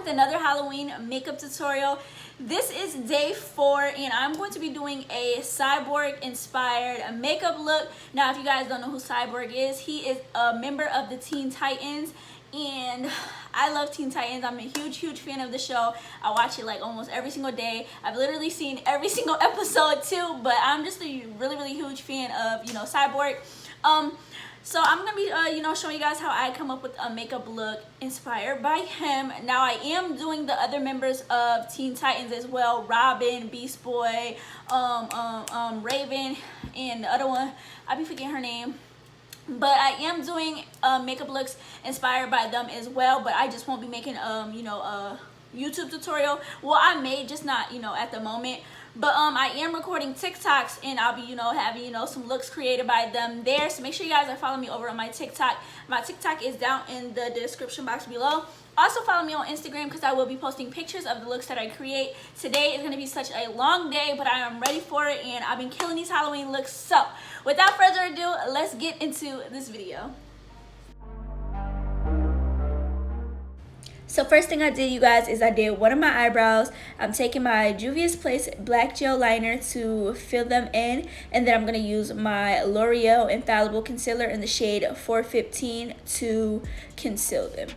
with another Halloween makeup tutorial. This is day 4 and I'm going to be doing a Cyborg inspired makeup look. Now if you guys don't know who Cyborg is, he is a member of the Teen Titans and I love Teen Titans. I'm a huge fan of the show. I watch it like almost every single day. I've literally seen every single episode too, but I'm just a really huge fan of, Cyborg. So I'm gonna be showing you guys how I come up with a makeup look inspired by him. Now I am doing the other members of Teen Titans as well, Robin, Beast Boy, Raven, and the other one, I be forgetting her name. But I am doing makeup looks inspired by them as well, but I just won't be making a YouTube tutorial. Well, I may, just not at the moment. But I am recording TikToks and I'll be having some looks created by them there. So make sure you guys are following me over on my TikTok. My TikTok is down in the description box below. Also follow me on Instagram because I will be posting pictures of the looks that I create. Today is going to be such a long day, but I am ready for it and I've been killing these Halloween looks. So without further ado, let's get into this video. So first thing I did, you guys, is I did one of my eyebrows. I'm taking my Juvia's Place black gel liner to fill them in, and then I'm going to use my L'Oreal Infallible Concealer in the shade 415 to conceal them.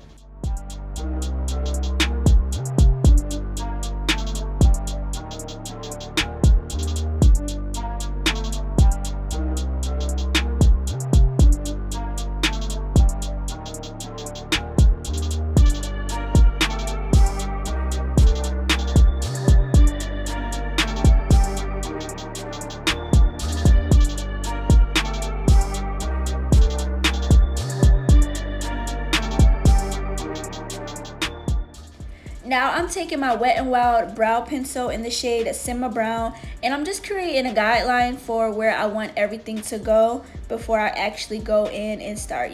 Now I'm taking my Wet n Wild brow pencil in the shade Simma Brown, and I'm just creating a guideline for where I want everything to go before I actually go in and start,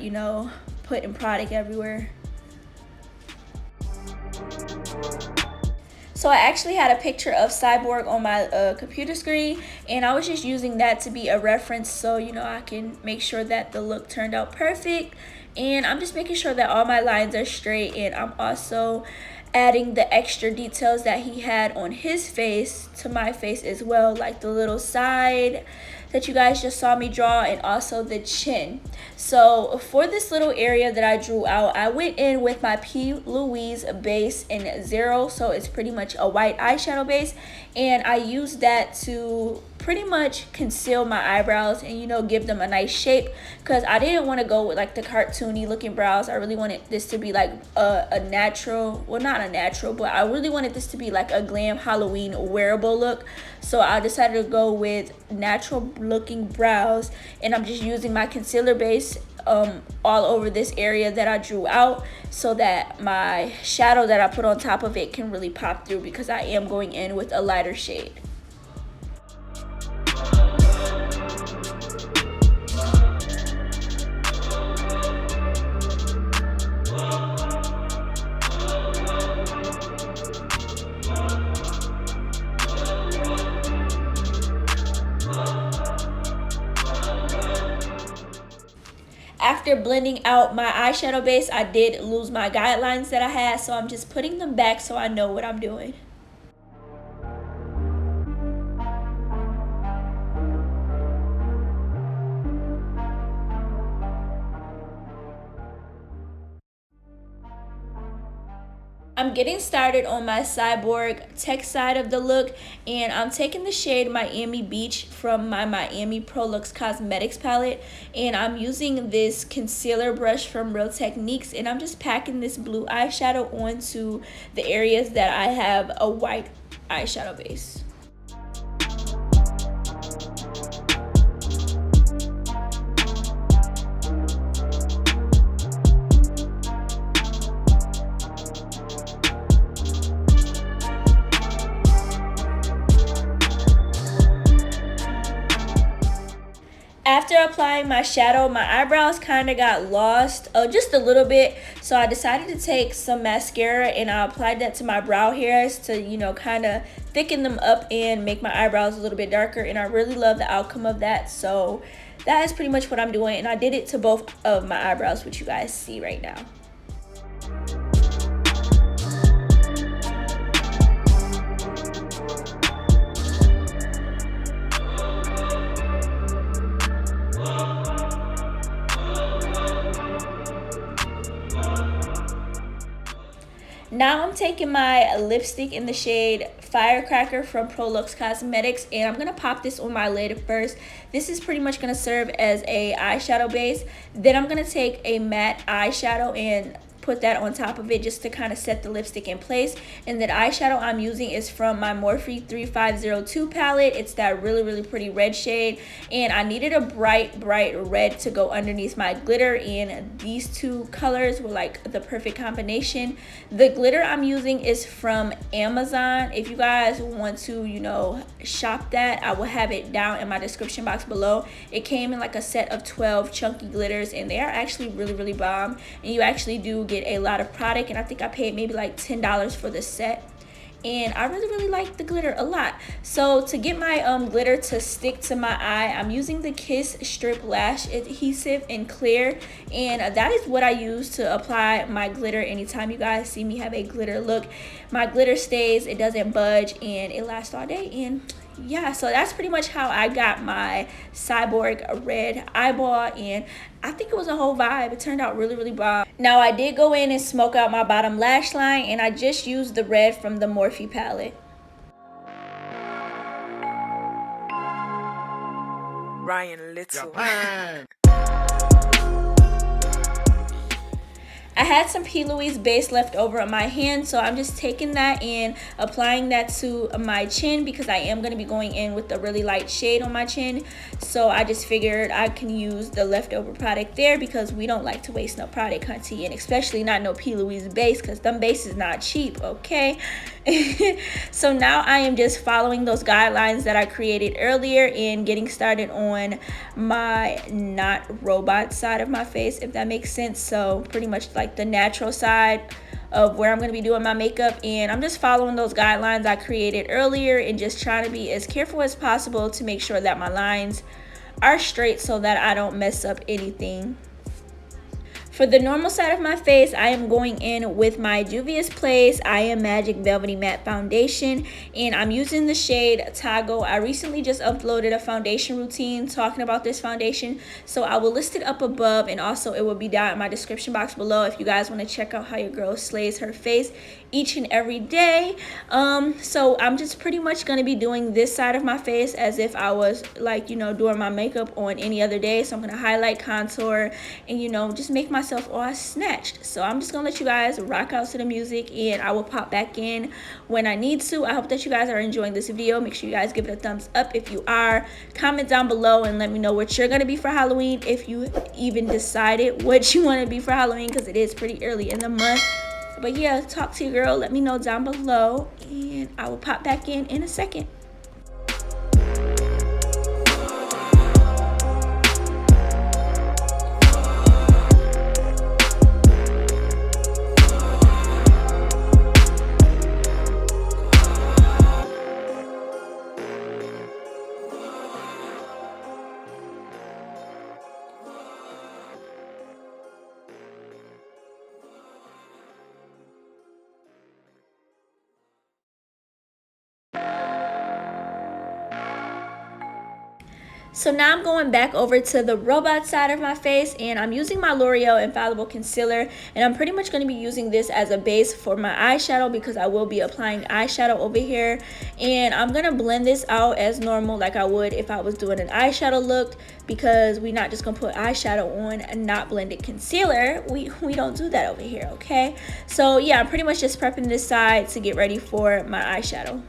putting product everywhere. So I actually had a picture of Cyborg on my computer screen, and I was just using that to be a reference so I can make sure that the look turned out perfect. And I'm just making sure that all my lines are straight, and I'm also adding the extra details that he had on his face to my face as well, like the little side that you guys just saw me draw, and also the chin. So for this little area that I drew out, I went in with my P. Louise base in 0, so it's pretty much a white eyeshadow base, and I used that to pretty much conceal my eyebrows and give them a nice shape, because I didn't want to go with like the cartoony looking brows. I really wanted this to be like a natural, well, not a natural, but I really wanted this to be like a glam Halloween wearable look. So I decided to go with natural looking brows, and I'm just using my concealer base all over this area that I drew out, so that my shadow that I put on top of it can really pop through, because I am going in with a lighter shade. After blending out my eyeshadow base, I did lose my guidelines that I had, so I'm just putting them back so I know what I'm doing. I'm getting started on my Cyborg tech side of the look, and I'm taking the shade Miami Beach from my Miami Pro Lux Cosmetics palette, and I'm using this concealer brush from Real Techniques, and I'm just packing this blue eyeshadow onto the areas that I have a white eyeshadow base. After applying my shadow, my eyebrows kind of got lost just a little bit, so I decided to take some mascara and I applied that to my brow hairs to kind of thicken them up and make my eyebrows a little bit darker, and I really love the outcome of that. So that is pretty much what I'm doing, and I did it to both of my eyebrows, which you guys see right now. taking my lipstick in the shade Firecracker from Prolux Cosmetics, and I'm gonna pop this on my lid first. This is pretty much gonna serve as a eyeshadow base. Then I'm gonna take a matte eyeshadow and put that on top of it just to kind of set the lipstick in place. And the eyeshadow I'm using is from my Morphe 3502 palette. It's that really pretty red shade, and I needed a bright red to go underneath my glitter, and these two colors were like the perfect combination. The glitter I'm using is from Amazon. If you guys want to, you know, shop that, I will have it down in my description box below. It came in like a set of 12 chunky glitters, and they are actually really bomb, and you actually do get a lot of product, and I think I paid maybe like $10 for the set, and I really like the glitter a lot. So to get my glitter to stick to my eye, I'm using the Kiss Strip Lash Adhesive in clear, and that is what I use to apply my glitter. Anytime you guys see me have a glitter look, my glitter stays, it doesn't budge, and it lasts all day. And yeah, so that's pretty much how I got my Cyborg red eyeball, and I think it was a whole vibe. It turned out really bomb. Now I did go in and smoke out my bottom lash line, and I just used the red from the Morphe palette. Ryan Little. I had some P. Louise base left over on my hand, so I'm just taking that and applying that to my chin because I am going to be going in with a really light shade on my chin. So I just figured I can use the leftover product there because we don't like to waste no product, hunty, and especially not no P. Louise base because them base is not cheap, okay? So now I am just following those guidelines that I created earlier and getting started on my not robot side of my face, if that makes sense. So pretty much like the natural side of where I'm going to be doing my makeup, and I'm just following those guidelines I created earlier and just trying to be as careful as possible to make sure that my lines are straight so that I don't mess up anything. For the normal side of my face, I am going in with my Juvia's Place I Am Magic Velvety Matte Foundation, and I'm using the shade Toggle. I recently just uploaded a foundation routine talking about this foundation, so I will list it up above, and also it will be down in my description box below if you guys want to check out how your girl slays her face each and every day. So I'm just pretty much going to be doing this side of my face as if I was like, you know, doing my makeup on any other day. So I'm going to highlight, contour, and, you know, just make myself all snatched. So I'm just going to let you guys rock out to the music, and I will pop back in when I need to. I hope that you guys are enjoying this video. Make sure you guys give it a thumbs up if you are. Comment down below and let me know what you're going to be for Halloween, if you even decided what you want to be for Halloween, because it is pretty early in the month. But yeah, talk to your girl, let me know down below, and I will pop back in a second. So now I'm going back over to the robot side of my face, and I'm using my L'Oreal Infallible Concealer, and I'm pretty much going to be using this as a base for my eyeshadow because I will be applying eyeshadow over here, and I'm going to blend this out as normal like I would if I was doing an eyeshadow look, because we're not just going to put eyeshadow on and not blended concealer. We don't do that over here, okay? So yeah, I'm pretty much just prepping this side to get ready for my eyeshadow.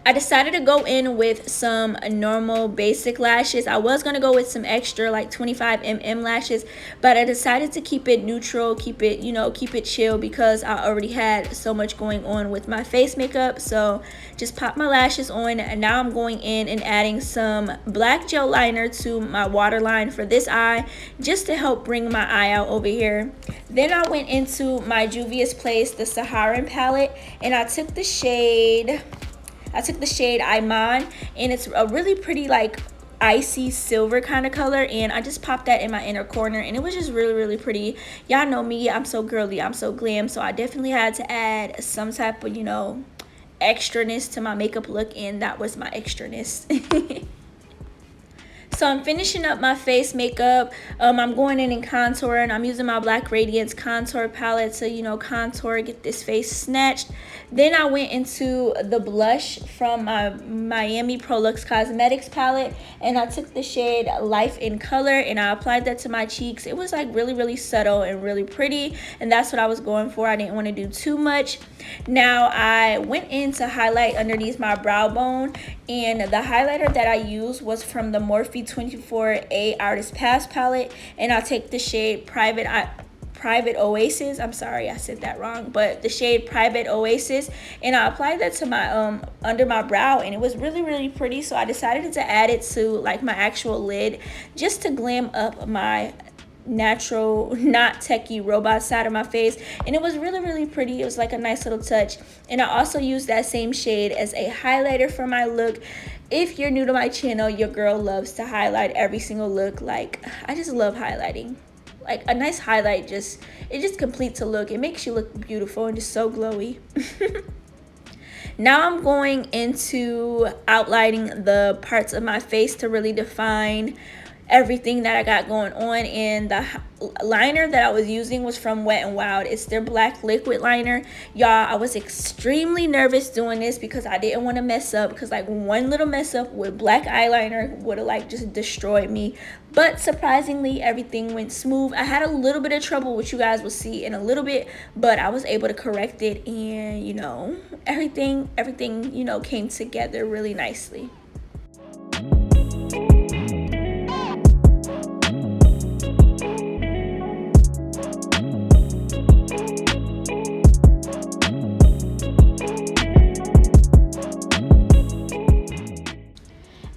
I decided to go in with some normal basic lashes. I was going to go with some extra like 25mm lashes, but I decided to keep it neutral, keep it, you know, keep it chill, because I already had so much going on with my face makeup. So just pop my lashes on, and now I'm going in and adding some black gel liner to my waterline for this eye, just to help bring my eye out over here. Then I went into my Juvia's Place, the Saharan palette, and I took the shade Iman, and it's a really pretty like icy silver kind of color, and I just popped that in my inner corner, and it was just really pretty. Y'all know me, I'm so girly, I'm so glam, so I definitely had to add some type of, you know, extraness to my makeup look, and that was my extraness. So I'm finishing up my face makeup. I'm going in and contouring. I'm using my Black Radiance contour palette to, you know, contour, get this face snatched. Then I went into the blush from my Miami Pro Luxe Cosmetics palette, and I took the shade Life in Color, and I applied that to my cheeks. It was like really subtle and really pretty, and that's what I was going for. I didn't want to do too much. Now I went in to highlight underneath my brow bone, and the highlighter that I used was from the Morphe 24A Artist Pass palette, and I'll take the shade Private Oasis. I'm sorry, I said that wrong, but the shade Private Oasis, and I applied that to my under my brow, and it was really pretty. So I decided to add it to like my actual lid, just to glam up my natural, not techie robot side of my face, and it was really pretty. It was like a nice little touch. And I also used that same shade as a highlighter for my look. If you're new to my channel, your girl loves to highlight every single look. Like, I just love highlighting. Like, a nice highlight, it just completes a look. It makes you look beautiful and just so glowy. Now I'm going into outlining the parts of my face to really define everything that I got going on. And the liner that I was using was from Wet n Wild. It's their black liquid liner. Y'all, I was extremely nervous doing this because I didn't want to mess up, because like one little mess up with black eyeliner would have like just destroyed me. But surprisingly, everything went smooth. I had a little bit of trouble, which you guys will see in a little bit, but I was able to correct it, and you know, everything you know, came together really nicely.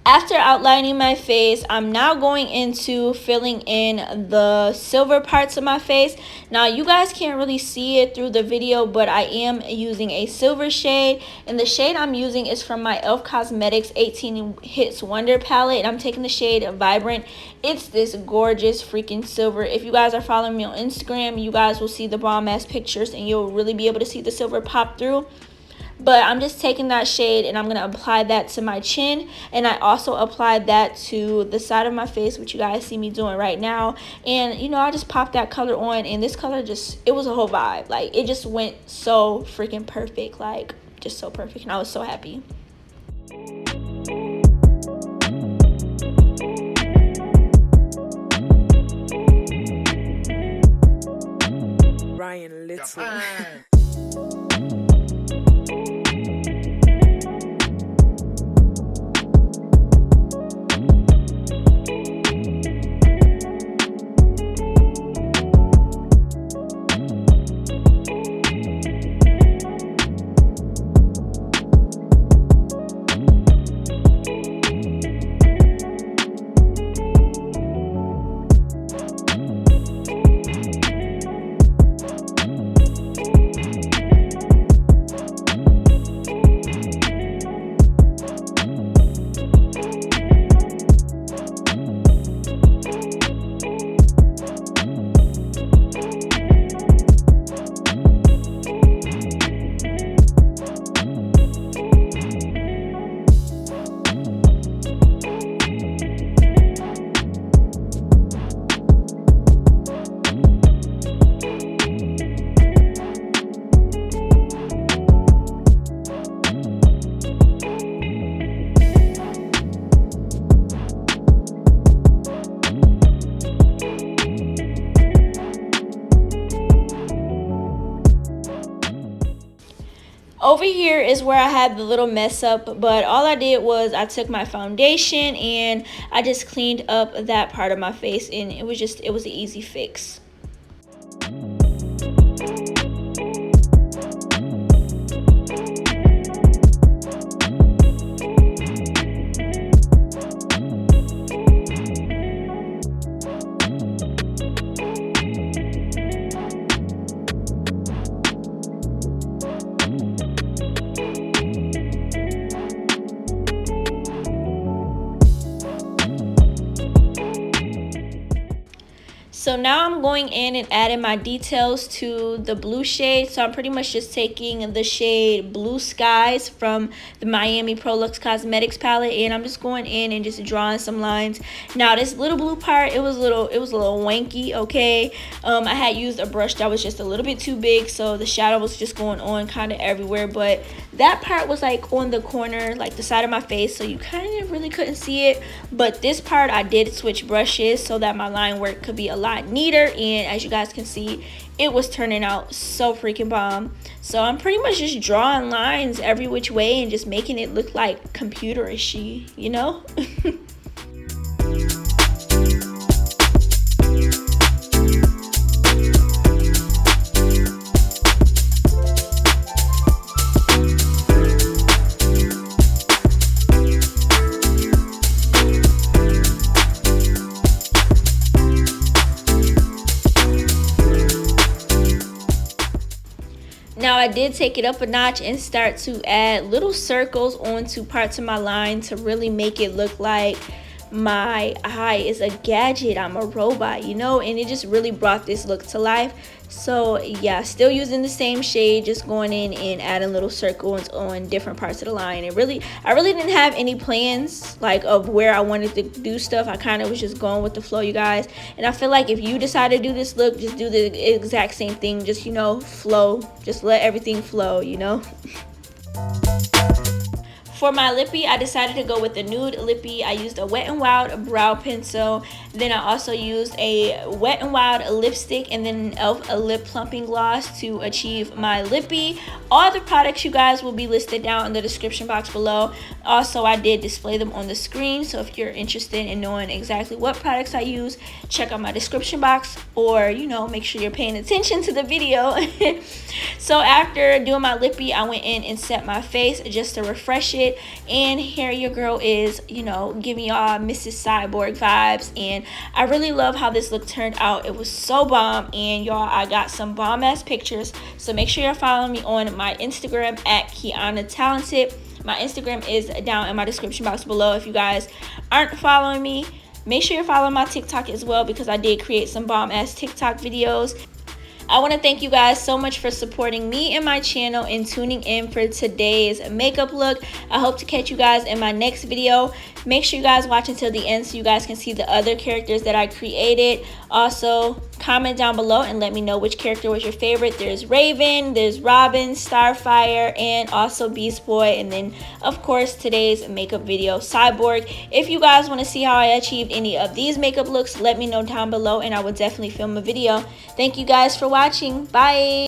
After outlining my face, I'm now going into filling in the silver parts of my face. Now, you guys can't really see it through the video, but I am using a silver shade, and the shade I'm using is from my e.l.f. Cosmetics 18 Hits Wonder palette, and I'm taking the shade Vibrant. It's this gorgeous freaking silver. If you guys are following me on Instagram, you guys will see the bomb ass pictures, and you'll really be able to see the silver pop through. But I'm just taking that shade, and I'm going to apply that to my chin, and I also applied that to the side of my face, which you guys see me doing right now. And you know, I just popped that color on, and this color just, it was a whole vibe. Like, it just went so freaking perfect, like just so perfect, and I was so happy. Ryan Little. Over here is where I had the little mess up, but all I did was I took my foundation and I just cleaned up that part of my face, and it was an easy fix. So now I'm going in and adding my details to the blue shade. So I'm pretty much just taking the shade Blue Skies from the Miami Pro Luxe Cosmetics palette, and I'm just going in and just drawing some lines. Now this little blue part, it was a little wanky, okay? I had used a brush that was just a little bit too big, so the shadow was just going on kind of everywhere, but that part was like on the corner, like the side of my face, so you kind of really couldn't see it. But this part I did switch brushes so that my line work could be a lot neater, and as you guys can see, it was turning out so freaking bomb. So I'm pretty much just drawing lines every which way and just making it look like computerish-y, you know? Now I did take it up a notch and start to add little circles onto parts of my line to really make it look like my eye is a gadget, I'm a robot, you know, and it just really brought this look to life. So yeah, still using the same shade, just going in and adding little circles on different parts of the line. I really didn't have any plans like of where I wanted to do stuff. I kind of was just going with the flow, you guys. And I feel like if you decide to do this look, just do the exact same thing, just, you know, flow, just let everything flow, you know. For my lippy, I decided to go with the nude lippy. I used a Wet n Wild brow pencil. Then I also used a Wet n Wild lipstick and then an e.l.f. lip plumping gloss to achieve my lippy. All the products, you guys, will be listed down in the description box below. Also, I did display them on the screen, so if you're interested in knowing exactly what products I use, check out my description box, or, you know, make sure you're paying attention to the video. So after doing my lippy, I went in and set my face just to refresh it. And here your girl is, you know, giving y'all Mrs. Cyborg vibes, and I really love how this look turned out. It was so bomb, and y'all, I got some bomb ass pictures, so make sure you're following me on my Instagram at Keyana Talented. My Instagram is down in my description box below. If you guys aren't following me, make sure you're following my TikTok as well, because I did create some bomb ass TikTok videos. I want to thank you guys so much for supporting me and my channel and tuning in for today's makeup look. I hope to catch you guys in my next video. Make sure you guys watch until the end so you guys can see the other characters that I created. Also, comment down below and let me know which character was your favorite. There's Raven, there's Robin, Starfire, and also Beast Boy. And then, of course, today's makeup video, Cyborg. If you guys want to see how I achieved any of these makeup looks, let me know down below and I will definitely film a video. Thank you guys for watching. Bye.